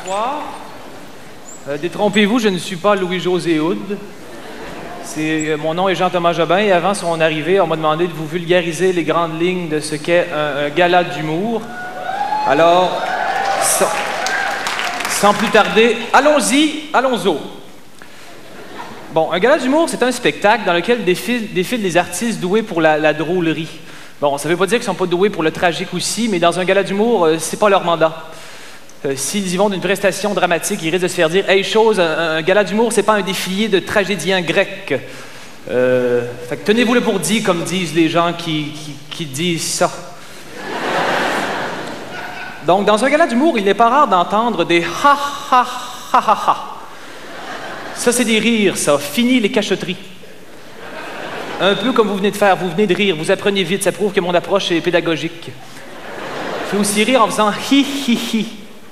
Bonsoir. Détrompez-vous, je ne suis pas Louis-José Hood. Mon nom est Jean-Thomas Jobin et avant son arrivée, on m'a demandé de vous vulgariser les grandes lignes de ce qu'est un gala d'humour. Alors, sans plus tarder, allons-y, allons-y. Bon, un gala d'humour, c'est un spectacle dans lequel défilent des artistes doués pour la drôlerie. Bon, ça ne veut pas dire qu'ils ne sont pas doués pour le tragique aussi, mais dans un gala d'humour, c'est pas leur mandat. S'ils y vont d'une prestation dramatique, ils risquent de se faire dire « Hey, chose, un gala d'humour, c'est pas un défilé de tragédiens grecs. » Fait que tenez-vous le pour dit, comme disent les gens qui disent ça. Donc, dans un gala d'humour, il n'est pas rare d'entendre des « ha ha ha ha ha ». Ça, c'est des rires, ça. Fini les cachotteries. Un peu comme vous venez de faire, vous venez de rire, vous apprenez vite, ça prouve que mon approche est pédagogique. Il faut aussi rire en faisant « hi hi hi ».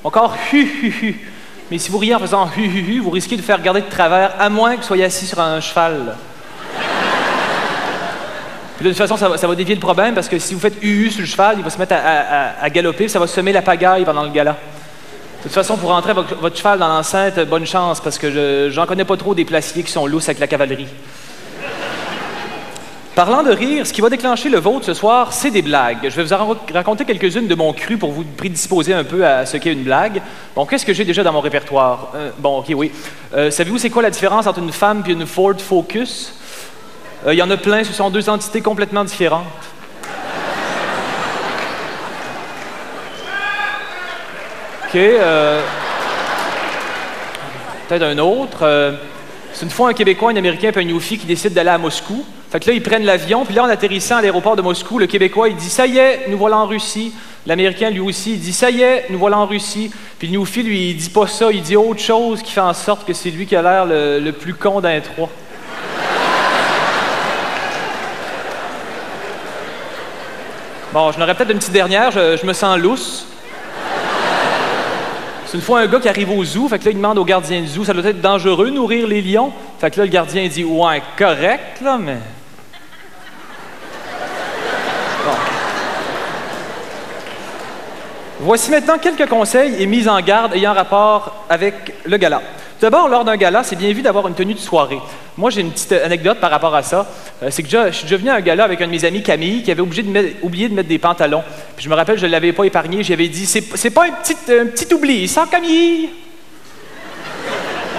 Encore « hu hu hu ». Mais si vous riez en faisant « hu hu hu », vous risquez de faire regarder de travers, à moins que vous soyez assis sur un cheval. Puis de toute façon, ça va dévier le problème, parce que si vous faites « hu hu » sur le cheval, il va se mettre à galoper, ça va semer la pagaille pendant le gala. De toute façon, pour rentrer votre cheval dans l'enceinte, bonne chance, parce que j'en connais pas trop des placiers qui sont lousses avec la cavalerie. Parlant de rire, ce qui va déclencher le vôtre ce soir, c'est des blagues. Je vais vous raconter quelques-unes de mon cru pour vous prédisposer un peu à ce qu'est une blague. Bon, qu'est-ce que j'ai déjà dans mon répertoire? Bon, OK, oui. Savez-vous c'est quoi la différence entre une femme et une Ford Focus? Il y en a plein, ce sont deux entités complètement différentes. OK, peut-être un autre. C'est une fois un Québécois, un Américain et un Youfi qui décident d'aller à Moscou. Fait que là, ils prennent l'avion, puis là, en atterrissant à l'aéroport de Moscou, le Québécois, il dit « Ça y est, nous voilà en Russie ». L'Américain, lui aussi, il dit « Ça y est, nous voilà en Russie ». Puis le Youfi, lui, il dit pas ça, il dit autre chose qui fait en sorte que c'est lui qui a l'air le plus con d'un trois. Bon, j'en aurais peut-être une petite dernière, je me sens lousse. C'est une fois un gars qui arrive au zoo, fait que là, il demande au gardien du zoo, ça doit être dangereux nourrir les lions. Fait que là, le gardien dit, ouais, correct, là, mais. Bon. Voici maintenant quelques conseils et mises en garde ayant rapport avec le gala. Tout d'abord, lors d'un gala, c'est bien vu d'avoir une tenue de soirée. Moi, j'ai une petite anecdote par rapport à ça. C'est que je suis déjà venu à un gala avec un de mes amis, Camille, qui avait oublié de mettre des pantalons. Puis je me rappelle, je ne l'avais pas épargné. J'avais dit, c'est pas un petit oubli, ça, Camille?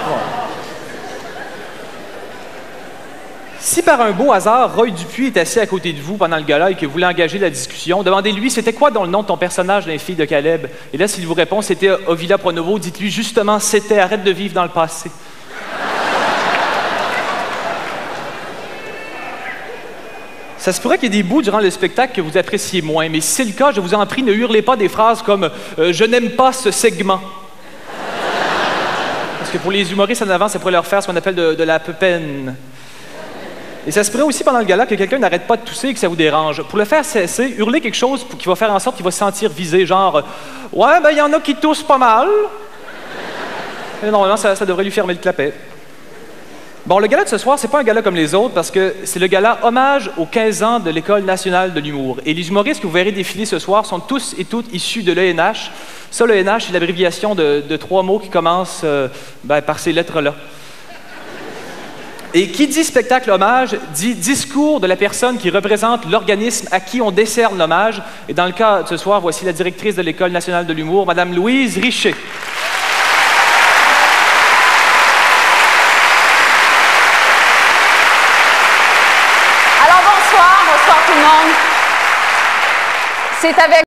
Bon. Si par un beau hasard, Roy Dupuis est assis à côté de vous pendant le gala et que vous voulez engager la discussion, demandez-lui c'était quoi dans le nom de ton personnage dans les filles de Caleb. Et là, s'il vous répond c'était Ovila Pronovo, dites-lui justement c'était arrête de vivre dans le passé. Ça se pourrait qu'il y ait des bouts durant le spectacle que vous appréciez moins, mais si c'est le cas, je vous en prie, ne hurlez pas des phrases comme je n'aime pas ce segment. Parce que pour les humoristes en avant, ça pourrait leur faire ce qu'on appelle de la peine. Et ça se pourrait aussi pendant le gala que quelqu'un n'arrête pas de tousser et que ça vous dérange. Pour le faire cesser, hurlez quelque chose qui va faire en sorte qu'il va se sentir visé, genre « Ouais, ben il y en a qui toussent pas mal. » Et normalement, ça devrait lui fermer le clapet. Bon, le gala de ce soir, c'est pas un gala comme les autres parce que c'est le gala hommage aux 15 ans de l'École nationale de l'humour. Et les humoristes que vous verrez défiler ce soir sont tous et toutes issus de l'ENH. Ça, l'ENH, c'est l'abréviation de 3 mots qui commencent par ces lettres-là. Et qui dit spectacle hommage, dit discours de la personne qui représente l'organisme à qui on décerne l'hommage. Et dans le cas de ce soir, voici la directrice de l'École nationale de l'humour, Mme Louise Richer. Alors bonsoir tout le monde. C'est avec